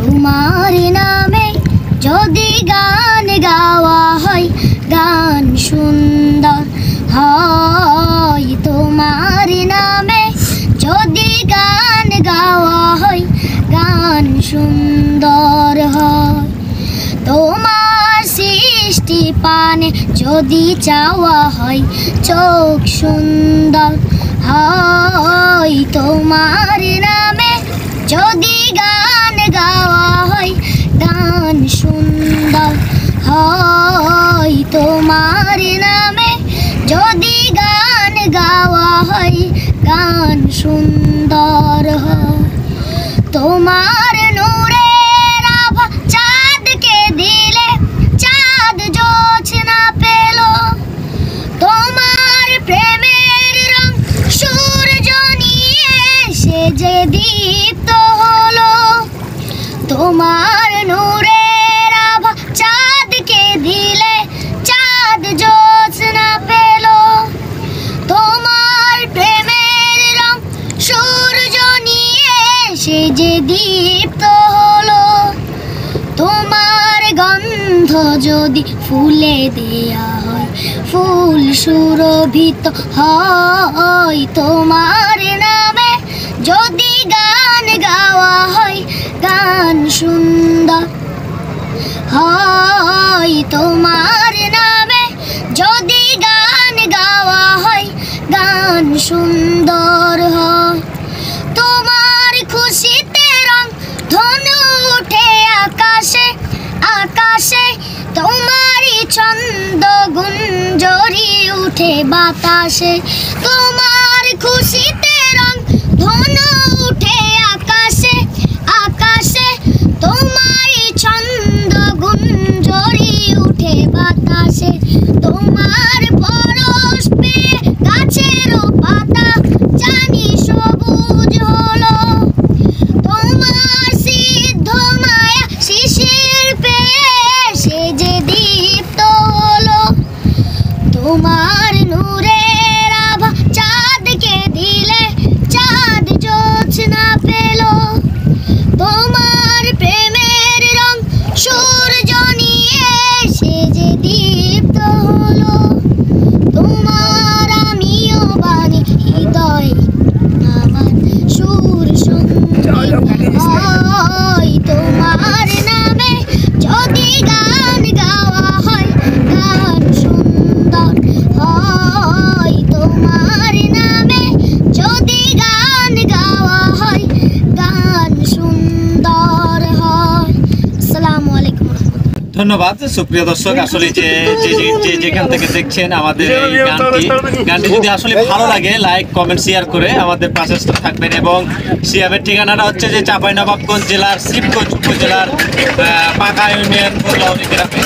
তোমার নামে যদি গান গাওয়া হয় গান সুন্দর হয়। তোমার নামে যদি গান গাওয়া হয় গান সুন্দর হয়। তোমার সৃষ্টি পানে যদি চাওয়া হয় চোখ সুন্দর হয়। তোমার নামে যদি গান গাওয়া হয় গান সুন্দর হয়। তোমার নামে যদি গান গাওয়া হয় গান সুন্দর হয়। তোমার নূরের আভা চাঁদকে দিলে চাঁদ জোছনা পেল। তোমার প্রেমের রং সূর্য নিয়ে সে যে দীপ্ত হলো। তোমার নূরের আভা চাঁদকে দিলে চাঁদ জোছনা পেল। তোমার প্রেমের রং সূর্য নিয়ে সে যে দীপ্ত হলো। তোমার গন্ধ যদি ফুলে দেয়া হয় ফুল সুরভিত হয়। তোমার নামে যদি গান গাওয়া হয় গান সুন্দর হয়। তোমার নামে যদি গান গাওয়া হয় গান সুন্দর হয়। তোমার খুশিতে রং ধনু উঠে আকাশে আকাশে। তোমারই ছন্দ গুঞ্জরি উঠে বাতাসে। তোমার খুশিতে রং ধনু উঠে আকাশে আকাশে। তোমারই ছন্দ গুঞ্জরি উঠে বাতাসে। তোমার পরশ পেয়ে গাছেরও পাতা জানি সবুজ হলো। তোমার সিদ্ধ মায়া শিশির পেয়ে সে যে দীপ্ত হলো। তোমার নূরের আভা চাঁদকে দিলে চাঁদ জোছনা পেল। তোমার প্রেমের রং সূর্য নিয়ে সে যে দীপ্ত হলো। তোমার আমিও বাণী হৃদয় আমার সুর সঙ্গীত হয়। তোমার নামে যদি গান গাওয়া হয় গান সুন্দর হয়। তোমার নামে যদি গান গাওয়া হয় গান সুন্দর হয়। আসসালামু আলাইকুম। ধন্যবাদ সুপ্রিয় দর্শক। আসলে যে যেখান থেকে দেখছেন আমাদের এই গানটি যদি আসলে ভালো লাগে লাইক কমেন্ট শেয়ার করে আমাদের পাশে থাকবেন। এবং সিয়ামের ঠিকানাটা হচ্ছে যে চাঁপাইনবাবগঞ্জ জেলার শিবগঞ্জ উপজেলার পাকা ইউনিয়ন গ্রামে।